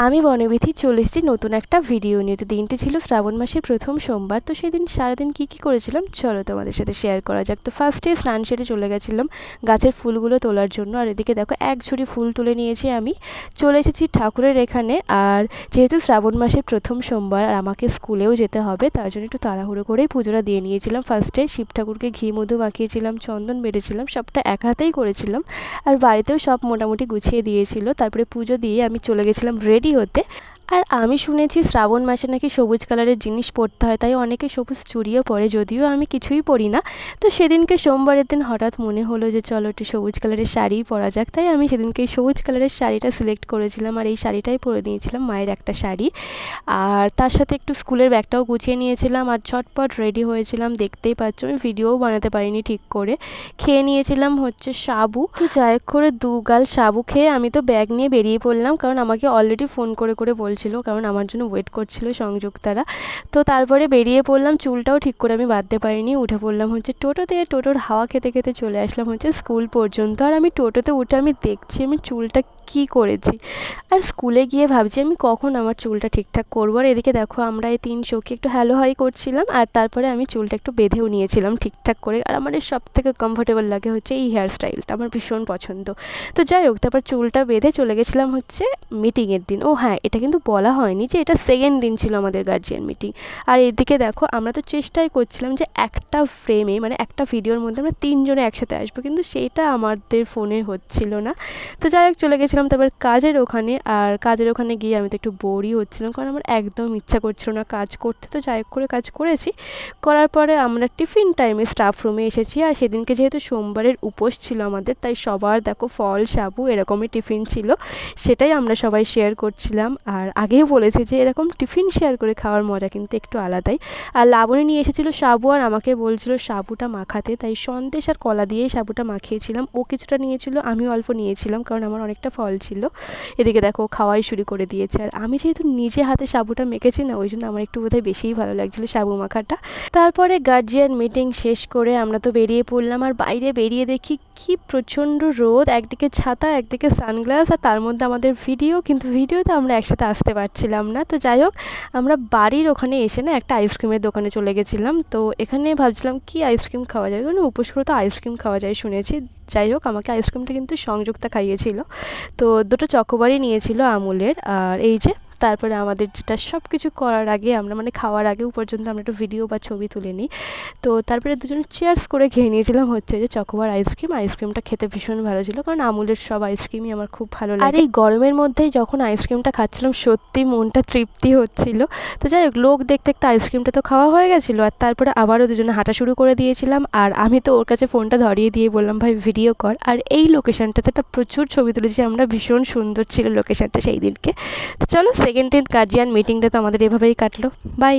আমি বনবিথি চলে এসেছি নতুন একটা ভিডিও নিয়ে। তো দিনটি ছিল শ্রাবণ মাসের প্রথম সোমবার। তো সেদিন সারাদিন কী করেছিলাম চলো তোমাদের সাথে শেয়ার করা যাক। তো ফার্স্টে স্নান সেরে চলে গেছিলাম গাছের ফুলগুলো তোলার জন্য। আর এদিকে দেখো এক ঝুড়ি ফুল তুলে নিয়েছি আমি। চলে এসেছি ঠাকুরের এখানে। আর যেহেতু শ্রাবণ মাসের প্রথম সোমবার আর আমাকে স্কুলেও যেতে হবে, তার জন্য একটু তাড়াহুড়ো করেই পুজোটা দিয়ে নিয়েছিলাম। ফার্স্টে শিব ঠাকুরকে ঘি মধু মাখিয়েছিলাম, চন্দন বেড়েছিলাম, সবটা এক হাতেই করেছিলাম। আর বাড়িতেও সব মোটামুটি গুছিয়ে দিয়েছিল। তারপরে পুজো দিয়ে আমি চলে গেছিলাম রেডি হতে। আর আমি শুনেছি শ্রাবণ মাসে নাকি সবুজ কালারের জিনিস পরতে হয়, তাই অনেকে সবুজ চুড়িও পরে, যদিও আমি কিছুই পরি না। তো সেদিনকে সোমবারের দিন হঠাৎ মনে হলো যে চলো একটু সবুজ কালারের শাড়িই পরা যাক, তাই আমি সেদিনকে এই সবুজ কালারের শাড়িটা সিলেক্ট করেছিলাম। আর এই শাড়িটাই পরে নিয়েছিলাম, মায়ের একটা শাড়ি। আর তার সাথে একটু স্কুলের ব্যাগটাও গুছিয়ে নিয়েছিলাম আর ঝটপট রেডি হয়েছিলাম। দেখতেই পাচ্ছ আমি ভিডিওও বানাতে পারিনি ঠিক করে। খেয়ে নিয়েছিলাম হচ্ছে সাবু। তো যাই করে দু গাল সাবু খেয়ে আমি তো ব্যাগ নিয়ে বেরিয়ে পড়লাম, কারণ আমাকে অলরেডি ফোন করে বলছিল, কারণ আমার জন্য ওয়েট করছিল সংযুক্তারা। তো তারপরে বেরিয়ে পড়লাম, চুলটাও ঠিক করে আমি বাঁধতে পারিনি। উঠে পড়লাম হচ্ছে টোটোতে। টোটোর হাওয়া খেতে খেতে চলে আসলাম হচ্ছে স্কুল পর্যন্ত। আর আমি টোটোতে উঠে আমি দেখছি আমি চুলটা কী করেছি। আর স্কুলে গিয়ে ভাবছি আমি কখন আমার চুলটা ঠিকঠাক করবো। আর এদিকে দেখো আমরা এই 3 চোখে একটু হ্যালো হাই করছিলাম। আর তারপরে আমি চুলটা একটু বেঁধেও নিয়েছিলাম ঠিকঠাক করে। আর আমার সব থেকে কমফোর্টেবল লাগে হচ্ছে এই হেয়ার স্টাইলটা, আমার ভীষণ পছন্দ। তো যাই হোক, তারপর চুলটা বেঁধে চলে গেছিলাম হচ্ছে মিটিংয়ের দিন। ও হ্যাঁ, এটা কিন্তু বলা হয়নি যে এটা সেকেন্ড দিন ছিল আমাদের গার্জিয়ান মিটিং। আর এদিকে দেখো আমরা তো চেষ্টাই করছিলাম যে একটা ফ্রেমে মানে একটা ভিডিওর মধ্যে আমরা 3 জনে একসাথে আসবো, কিন্তু সেইটা আমাদের ফোনে হচ্ছিল না। তো যাই হোক চলে গেছিলাম তারপর কাজের ওখানে। আর কাজের ওখানে গিয়ে আমি তো একটু বোরই হচ্ছিলাম, কারণ আমার একদম ইচ্ছা করছিল না কাজ করতে। তো যাই হোক করে কাজ করেছি। করার পরে আমরা টিফিন টাইমে স্টাফ রুমে এসেছি। আর সেদিনকে যেহেতু সোমবারের উপোস ছিল আমাদের, তাই সবার দেখো ফল সাবু এরকমই টিফিন ছিল, সেটাই আমরা সবাই শেয়ার করছিলাম। আর আগেই বলেছি যে এরকম টিফিন শেয়ার করে খাওয়ার মজা কিন্তু একটু আলাদাই। আর লাবণী নিয়ে এসেছিলো সাবু আর আমাকে বলছিল সাবুটা মাখাতে, তাই সন্দেশ আর কলা দিয়েই সাবুটা মাখিয়েছিলাম। ও কিছুটা নিয়েছিল, আমিও অল্প নিয়েছিলাম, কারণ আমার অনেকটা ফল ছিল। এদিকে দেখো খাওয়াই শুরু করে দিয়েছে। আর আমি যেহেতু নিজে হাতে সাবুটা মেখেছি না, ওই জন্য আমার একটু বোধহয় বেশিই ভালো লাগছিলো সাবু মাখাটা। তারপরে গার্জিয়ান মিটিং শেষ করে আমরা তো বেরিয়ে পড়লাম। আর বাইরে বেরিয়ে দেখি কি প্রচণ্ড রোদ, একদিকে ছাতা একদিকে সানগ্লাস, আর তার মধ্যে আমাদের ভিডিও, কিন্তু ভিডিওতে আমরা একসাথে আসতে পারছিলাম না। তো যাই হোক আমরা বাড়ির ওখানে এসে না একটা আইসক্রিমের দোকানে চলে গেছিলাম। তো এখানে ভাবছিলাম কি আইসক্রিম খাওয়া যায়, কারণ উপোস করে তো আইসক্রিম খাওয়া যায় শুনেছি। যাই হোক আমাকে আইসক্রিমটা কিন্তু সংযুক্তা খাইয়েছিল। তো দুটো চকোবারই নিয়েছিল আমুলের। আর এই যে তারপরে আমাদের যেটা সব কিছু করার আগে আমরা মানে খাওয়ার আগেও পর্যন্ত আমরা একটু ভিডিও বা ছবি তুলে নিই। তো তারপরে দুজন চেয়ার্স করে খেয়ে নিয়েছিলাম হচ্ছে যে চকোবার আইসক্রিমটা খেতে ভীষণ ভালো ছিল, কারণ আমুলের সব আইসক্রিমই আমার খুব ভালো লাগে। আর এই গরমের মধ্যেই যখন আইসক্রিমটা খাচ্ছিলাম সত্যি মনটা তৃপ্তি হচ্ছিল। তো যাই হোক লোক দেখতে দেখতে আইসক্রিমটা তো খাওয়া হয়ে গেছিলো। আর তারপরে আবারও দুজনে হাঁটা শুরু করে দিয়েছিলাম। আর আমি তো ওর কাছে ফোনটা ধরিয়ে দিয়ে বললাম ভাই ভিডিও কর। আর এই লোকেশনটাতে একটা প্রচুর ছবি তুলেছি আমরা, ভীষণ সুন্দর ছিল লোকেশনটা সেই দিনকে। তো চলো সেকেন্ড দিন গার্জিয়ান মিটিংটা তো আমাদের এভাবেই কাটলো। বাই।